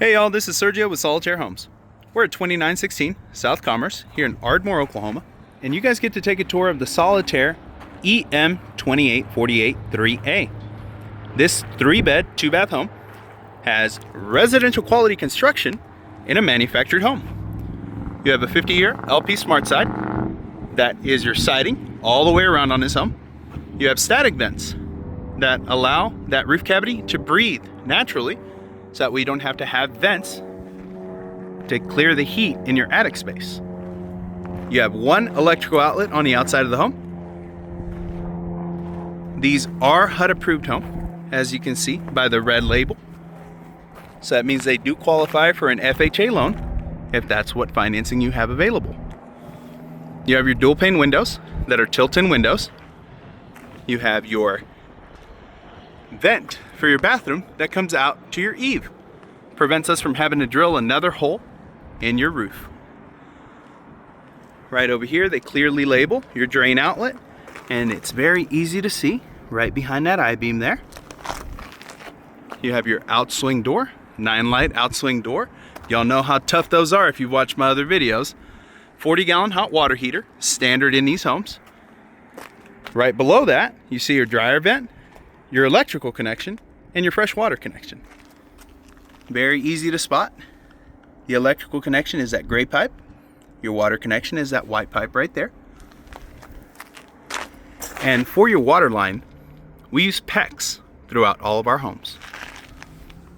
Hey y'all, this is Sergio with Solitaire Homes. We're at 2916 South Commerce here in Ardmore, Oklahoma, and you guys get to take a tour of the Solitaire EM28483A. This 3-bed, 2-bath home has residential quality construction in a manufactured home. You have a 50-year LP Smart Side. That is your siding all the way around on this home. You have static vents that allow that roof cavity to breathe naturally, so that we don't have to have vents to clear the heat in your attic space. You have one electrical outlet on the outside of the home. These are HUD approved home, as you can see by the red label. So that means they do qualify for an FHA loan if that's what financing you have available. You have your dual pane windows that are tilt-in windows. You have your vent for your bathroom that comes out to your eave. Prevents us from having to drill another hole in your roof. Right over here they clearly label your drain outlet, and it's very easy to see right behind that I-beam there. You have your outswing door, 9-light outswing door. Y'all know how tough those are if you've watched my other videos. 40-gallon hot water heater, standard in these homes. Right below that you see your dryer vent, your electrical connection, and your fresh water connection. Very easy to spot. The electrical connection is that gray pipe. Your water connection is that white pipe right there. And for your water line, we use PEX throughout all of our homes.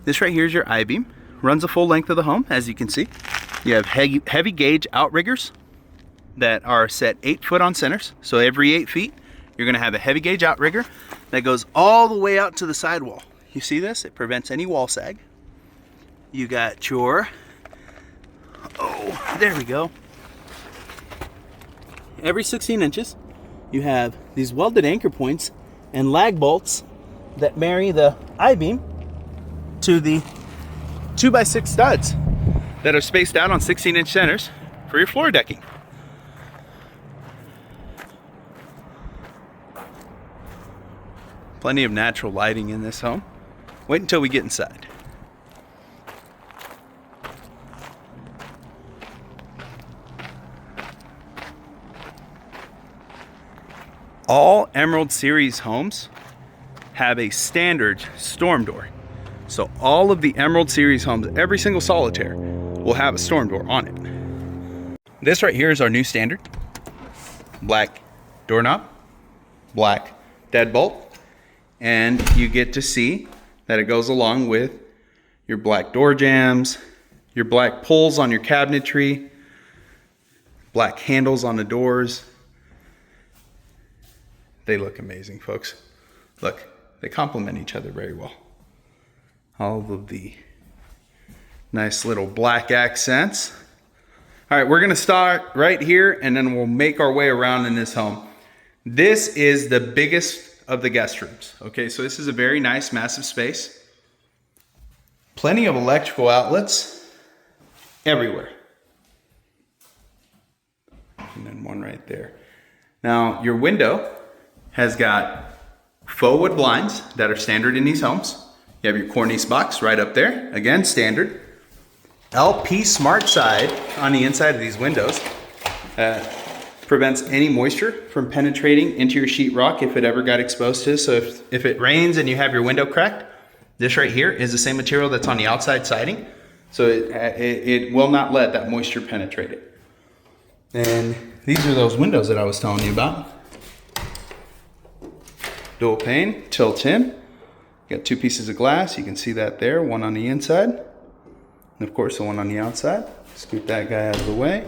This right here is your I-beam. Runs the full length of the home, as you can see. You have heavy gauge outriggers that are set 8 foot on centers. So every 8 feet, you're gonna have a heavy gauge outrigger that goes all the way out to the sidewall. You see this? It prevents any wall sag. You got your, there we go. Every 16 inches, you have these welded anchor points and lag bolts that marry the I-beam to the 2x6 studs that are spaced out on 16-inch centers for your floor decking. Plenty of natural lighting in this home. Wait until we get inside. All Emerald Series homes have a standard storm door. So all of the Emerald Series homes, every single Solitaire, will have a storm door on it. This right here is our new standard. Black doorknob, black deadbolt, and you get to see that it goes along with your black door jambs, your black pulls on your cabinetry, black handles on the doors. They look amazing, folks. Look, they complement each other very well. All of the nice little black accents. All right, we're gonna start right here and then we'll make our way around in this home. This is the biggest of the guest rooms. Okay, so this is a very nice, massive space. Plenty of electrical outlets everywhere. And then one right there. Now, your window has got faux wood blinds that are standard in these homes. You have your cornice box right up there, again, standard. LP Smart Side on the inside of these windows. Prevents any moisture from penetrating into your sheetrock if it ever got exposed to. So if it rains and you have your window cracked, this right here is the same material that's on the outside siding. So it will not let that moisture penetrate it. And these are those windows that I was telling you about. Dual pane, tilt in. You got 2 pieces of glass. You can see that there, one on the inside. And of course the one on the outside. Scoot that guy out of the way.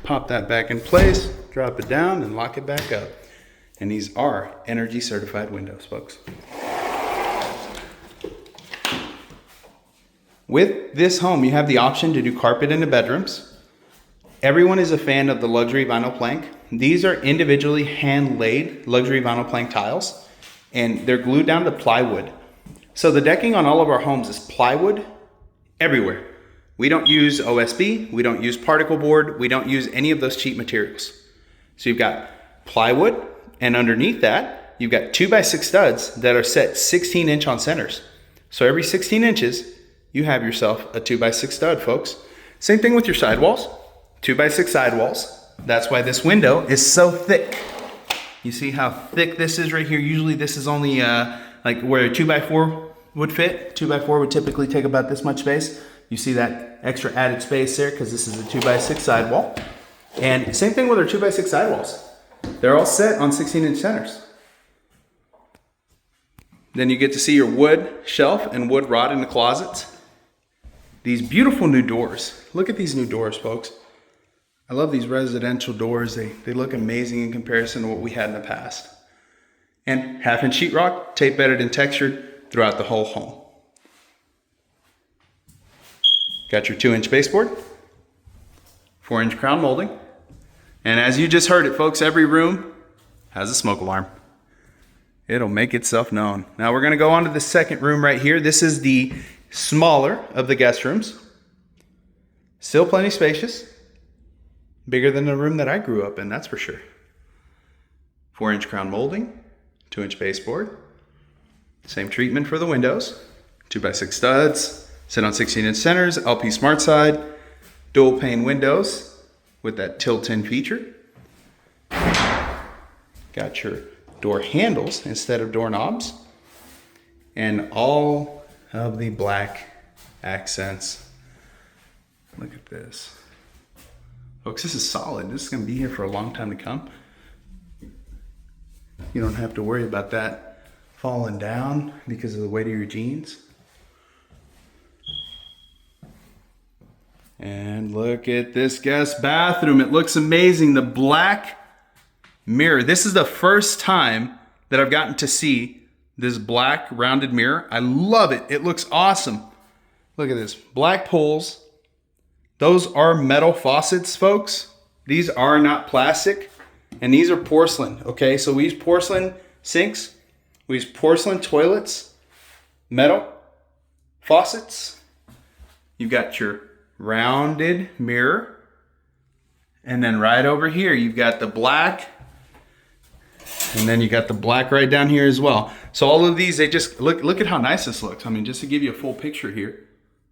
Pop that back in place, drop it down, and lock it back up. And these are energy certified windows, folks. With this home, you have the option to do carpet in the bedrooms. Everyone is a fan of the luxury vinyl plank. These are individually hand-laid luxury vinyl plank tiles, and they're glued down to plywood. So the decking on all of our homes is plywood everywhere. We don't use OSB, we don't use particle board, we don't use any of those cheap materials. So you've got plywood, and underneath that, you've got 2x6 studs that are set 16-inch on centers. So every 16 inches, you have yourself a 2x6 stud, folks. Same thing with your sidewalls, 2x6 sidewalls. That's why this window is so thick. You see how thick this is right here? Usually this is only like where a 2x4 would fit. 2x4 would typically take about this much space. You see that extra added space there because this is a 2x6 sidewall. And same thing with our 2x6 sidewalls. They're all set on 16-inch centers. Then you get to see your wood shelf and wood rod in the closets. These beautiful new doors. Look at these new doors, folks. I love these residential doors. They look amazing in comparison to what we had in the past. And 1/2-inch sheetrock, tape bedded and textured throughout the whole home. Got your 2-inch baseboard, 4-inch crown molding. And as you just heard it, folks, every room has a smoke alarm. It'll make itself known. Now we're gonna go on to the second room right here. This is the smaller of the guest rooms. Still plenty spacious. Bigger than the room that I grew up in, that's for sure. 4-inch crown molding, 2-inch baseboard. Same treatment for the windows. 2x6 studs, sit on 16-inch centers, LP Smart Side, dual pane windows with that tilt-in feature. Got your door handles instead of doorknobs. And all of the black accents. Look at this. Folks, this is solid. This is gonna be here for a long time to come. You don't have to worry about that falling down because of the weight of your jeans. And look at this guest bathroom. It looks amazing. The black mirror. This is the first time that I've gotten to see this black rounded mirror. I love it. It looks awesome. Look at this. Black pulls. Those are metal faucets, folks. These are not plastic. And these are porcelain, okay? So we use porcelain sinks. We use porcelain toilets. Metal faucets. You've got your rounded mirror. And then right over here, you've got the black. And then you got the black right down here as well. So all of these, they just, look at how nice this looks. I mean, just to give you a full picture here.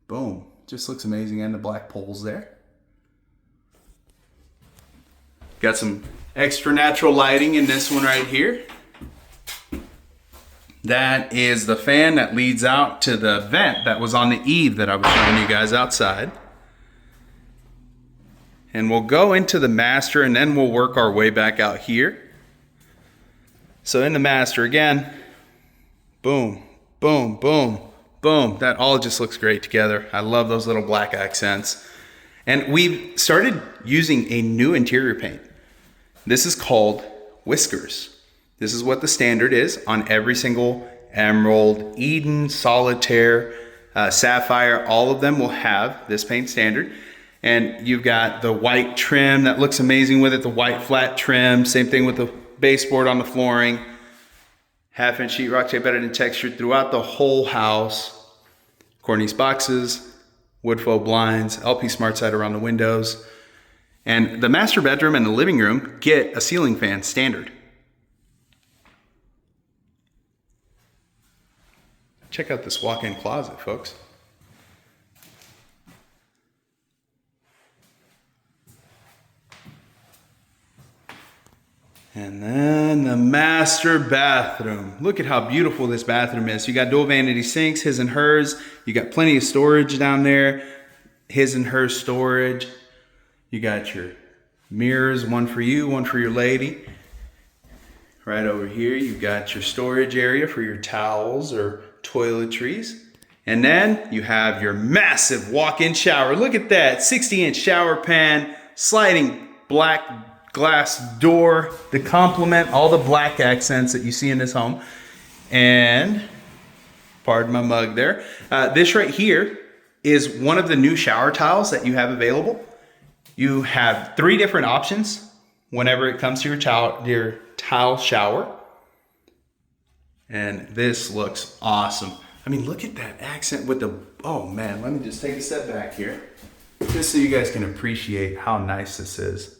Boom. Just looks amazing. And the black poles there. Got some extra natural lighting in this one right here. That is the fan that leads out to the vent that was on the eave that I was showing you guys outside. And we'll go into the master and then we'll work our way back out here. So in the master again, boom, boom, boom, boom. That all just looks great together. I love those little black accents. And we've started using a new interior paint. This is called Whiskers. This is what the standard is on every single Emerald, Eden, Solitaire, Sapphire. All of them will have this paint standard. And you've got the white trim that looks amazing with it, the white flat trim. Same thing with the baseboard on the flooring. 1/2-inch sheetrock, tape bedded and textured throughout the whole house. Cornice boxes, wood faux blinds, LP Smart Side around the windows. And the master bedroom and the living room get a ceiling fan standard. Check out this walk-in closet, folks. And then the master bathroom. Look at how beautiful this bathroom is. You got dual vanity sinks, his and hers. You got plenty of storage down there. His and her storage. You got your mirrors, one for you, one for your lady. Right over here, you've got your storage area for your towels or toiletries. And then you have your massive walk-in shower. Look at that, 60-inch shower pan, sliding black glass door to complement all the black accents that you see in this home. And, pardon my mug there, this right here is one of the new shower tiles that you have available. You have 3 different options whenever it comes to your tile shower. And this looks awesome. I mean, look at that accent with the, oh man, let me just take a step back here. Just so you guys can appreciate how nice this is.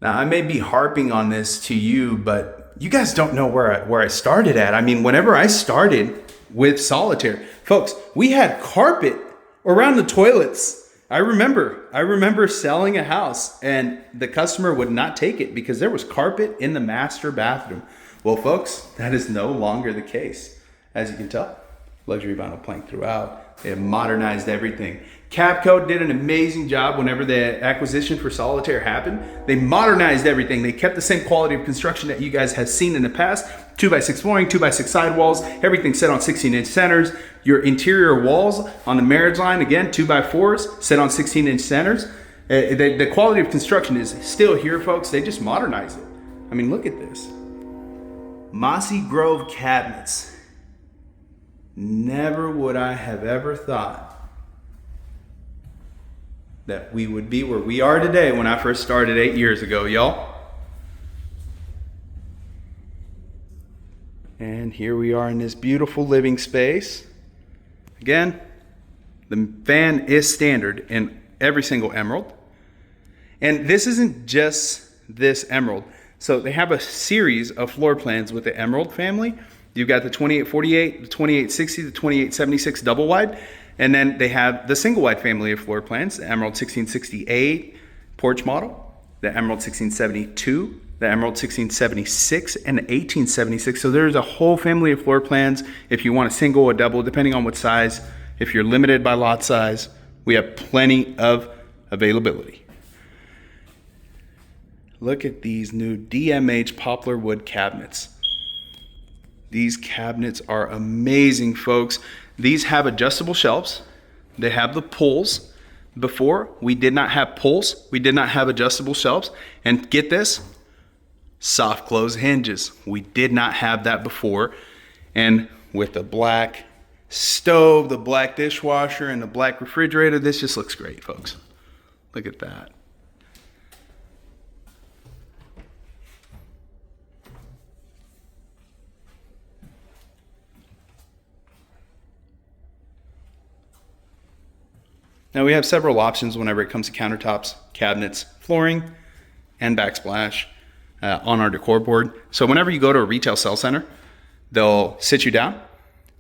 Now, I may be harping on this to you, but you guys don't know where I started at. I mean, whenever I started with Solitaire. Folks, we had carpet around the toilets. I remember selling a house and the customer would not take it because there was carpet in the master bathroom. Well, folks, that is no longer the case. As you can tell, luxury vinyl plank throughout. They have modernized everything. Cavco did an amazing job whenever the acquisition for Solitaire happened. They modernized everything. They kept the same quality of construction that you guys have seen in the past. 2x6 flooring, 2x6 sidewalls, everything set on 16-inch centers. Your interior walls on the marriage line, again, 2x4s set on 16-inch centers. The quality of construction is still here, folks. They just modernized it. I mean, look at this. Mossy Grove cabinets. Never would I have ever thought that we would be where we are today when I first started 8 years ago, y'all. And here we are in this beautiful living space. Again, the fan is standard in every single emerald. And this isn't just this emerald. So they have a series of floor plans with the emerald family. You've got the 2848, the 2860, the 2876 double wide. And then they have the single wide family of floor plans, the Emerald 1668 porch model, the Emerald 1672, the Emerald 1676, and the 1876. So there's a whole family of floor plans if you want a single or double, depending on what size. If you're limited by lot size, we have plenty of availability. Look at these new DMH poplar wood cabinets. These cabinets are amazing, folks. These have adjustable shelves. They have the pulls. Before, we did not have pulls. We did not have adjustable shelves. And get this, soft close hinges. We did not have that before. And with the black stove, the black dishwasher, and the black refrigerator, this just looks great, folks. Look at that. Now we have several options whenever it comes to countertops, cabinets, flooring, and backsplash on our decor board. So whenever you go to a retail sales center, they'll sit you down.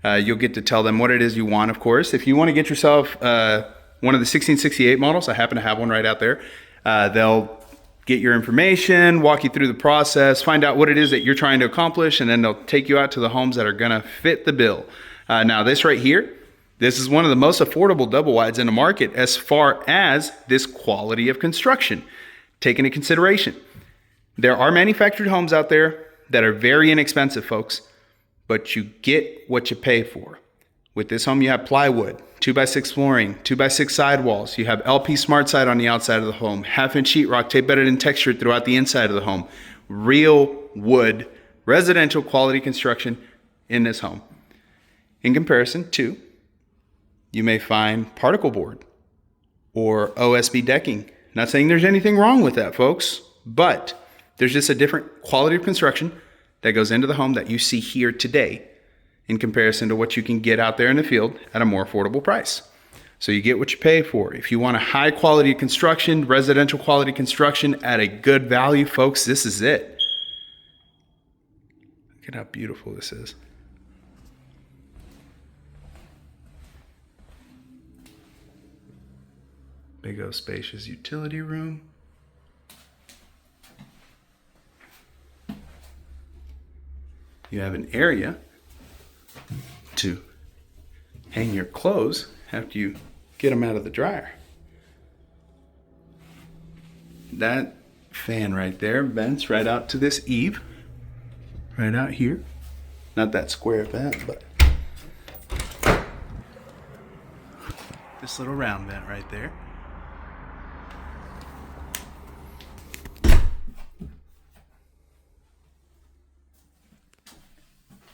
You'll get to tell them what it is you want, of course. If you want to get yourself one of the 1668 models, I happen to have one right out there, they'll get your information, walk you through the process, find out what it is that you're trying to accomplish, and then they'll take you out to the homes that are gonna fit the bill. Now this right here, this is one of the most affordable double wides in the market as far as this quality of construction. Take into consideration, there are manufactured homes out there that are very inexpensive, folks, but you get what you pay for. With this home, you have plywood, 2x6 flooring, 2x6 sidewalls. You have LP SmartSide on the outside of the home, half-inch sheetrock tape bedded and textured throughout the inside of the home. Real wood, residential quality construction in this home. In comparison to, you may find particle board or OSB decking. Not saying there's anything wrong with that, folks, but there's just a different quality of construction that goes into the home that you see here today in comparison to what you can get out there in the field at a more affordable price. So you get what you pay for. If you want a high quality construction, residential quality construction at a good value, folks, this is it. Look at how beautiful this is. Big old spacious utility room. You have an area to hang your clothes after you get them out of the dryer. That fan right there vents right out to this eave, right out here. Not that square vent, but this little round vent right there.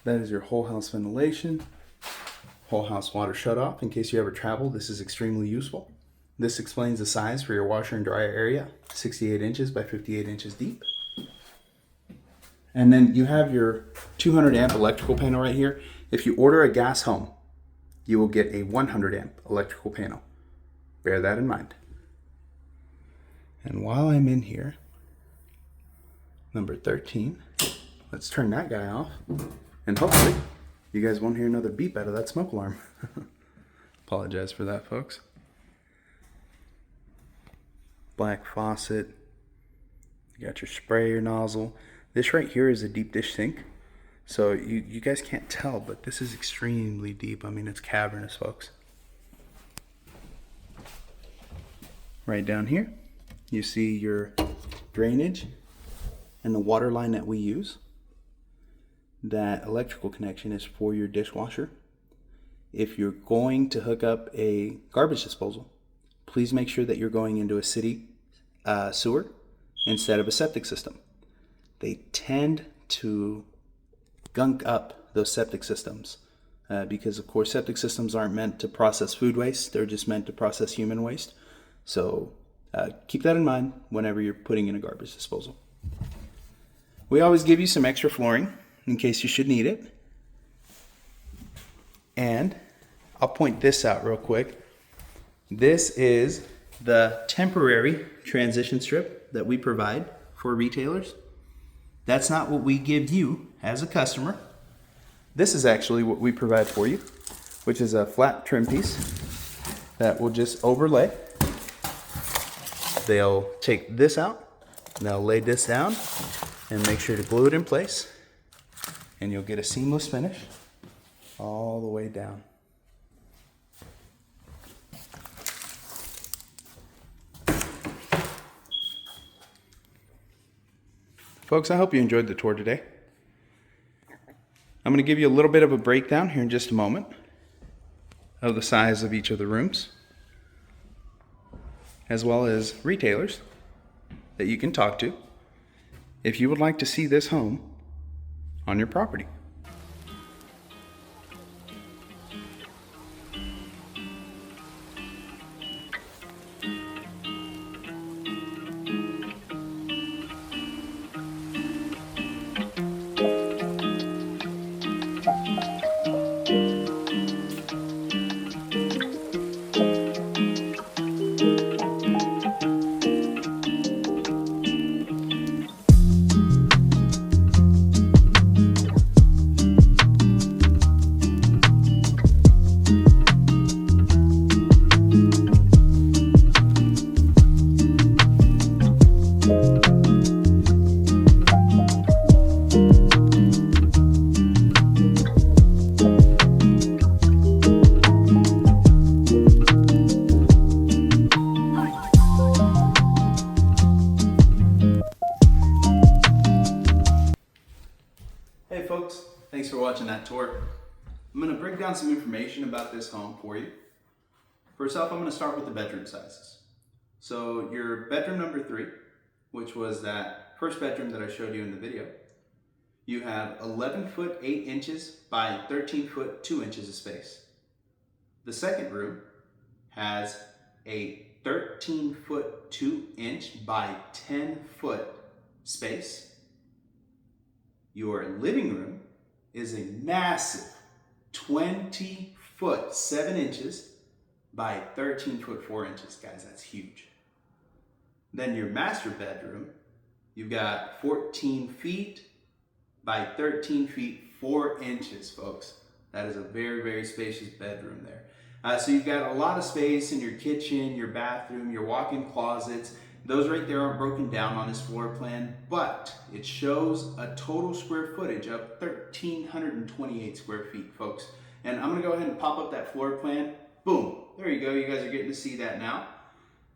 That is your whole house ventilation, whole house water shutoff. In case you ever travel, this is extremely useful. This explains the size for your washer and dryer area, 68 inches by 58 inches deep. And then you have your 200 amp electrical panel right here. If you order a gas home, you will get a 100 amp electrical panel. Bear that in mind. And while I'm in here, number 13, let's turn that guy off. And hopefully You guys won't hear another beep out of that smoke alarm. Apologize for that, folks. Black faucet. You got your sprayer nozzle. This right here is a deep dish sink. So you guys can't tell, but this is extremely deep. I mean, it's cavernous, folks. Right down here, you see your drainage and the water line that we use. That electrical connection is for your dishwasher. If you're going to hook up a garbage disposal, please make sure that you're going into a city sewer instead of a septic system. They tend to gunk up those septic systems because, of course, septic systems aren't meant to process food waste. They're just meant to process human waste. So keep that in mind whenever you're putting in a garbage disposal. We always give you some extra flooring in case you should need it. And I'll point this out real quick. This is the temporary transition strip that we provide for retailers. That's not what we give you as a customer. This is actually what we provide for you, which is a flat trim piece that will just overlay. They'll take this out, and they'll lay this down and make sure to glue it in place, and you'll get a seamless finish all the way down. Folks, I hope you enjoyed the tour today. I'm going to give you a little bit of a breakdown here in just a moment of the size of each of the rooms, as well as retailers that you can talk to if you would like to see this home on your property. Hey folks, thanks for watching that tour. I'm going to break down some information about this home for you. First off, I'm going to start with the bedroom sizes. So your bedroom number 3, which was that first bedroom that I showed you in the video, you have 11 foot 8 inches by 13 foot 2 inches of space. The second room has a 13 foot 2 inch by 10 foot space. Your living room is a massive 20 foot 7 inches by 13 foot 4 inches. Guys, that's huge. Then your master bedroom, you've got 14 feet by 13 feet 4 inches, folks. That is a very, very spacious bedroom there. So you've got a lot of space in your kitchen, your bathroom, your walk-in closets. Those right there aren't broken down on this floor plan, but it shows a total square footage of 1,328 square feet, folks. And I'm gonna go ahead and pop up that floor plan. Boom, there you go. You guys are getting to see that now.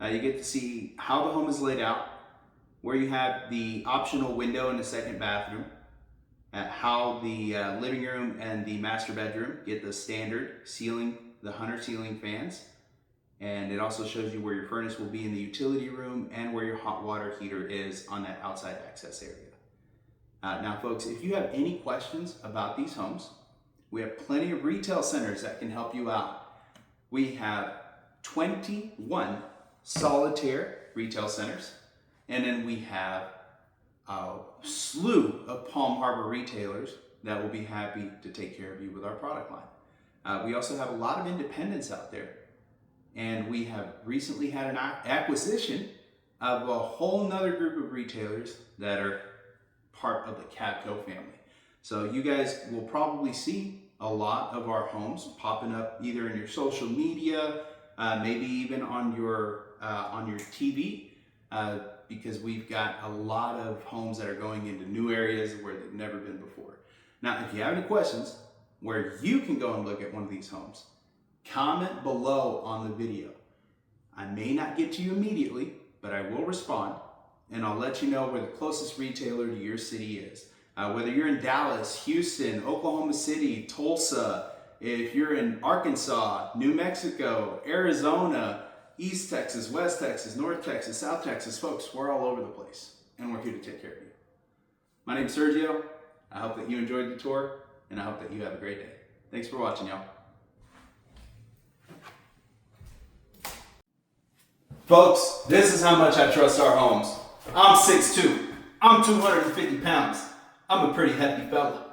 You get to see how the home is laid out, where you have the optional window in the second bathroom, how the living room and the master bedroom get the standard ceiling, the Hunter ceiling fans. And it also shows you where your furnace will be in the utility room and where your hot water heater is on that outside access area. Now folks, if you have any questions about these homes, we have plenty of retail centers that can help you out. We have 21 Solitaire retail centers, and then we have a slew of Palm Harbor retailers that will be happy to take care of you with our product line. We also have a lot of independents out there. And we have recently had an acquisition of a whole nother group of retailers that are part of the Cavco family. So you guys will probably see a lot of our homes popping up either in your social media, maybe even on your TV, because we've got a lot of homes that are going into new areas where they've never been before. Now, if you have any questions where you can go and look at one of these homes, comment below on the video. I may not get to you immediately, but I will respond, and I'll let you know where the closest retailer to your city is. Whether you're in Dallas, Houston, Oklahoma City, Tulsa, if you're in Arkansas, New Mexico, Arizona, East Texas, West Texas, North Texas, South Texas, folks, we're all over the place, and we're here to take care of you. My name's Sergio. I hope that you enjoyed the tour, and I hope that you have a great day. Thanks for watching, y'all. Folks, this is how much I trust our homes. I'm 6'2". I'm 250 pounds. I'm a pretty hefty fella.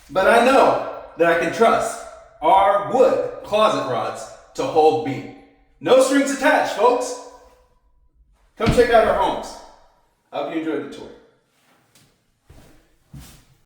But I know that I can trust our wood closet rods to hold me. No strings attached, folks. Come check out our homes. I hope you enjoyed the tour.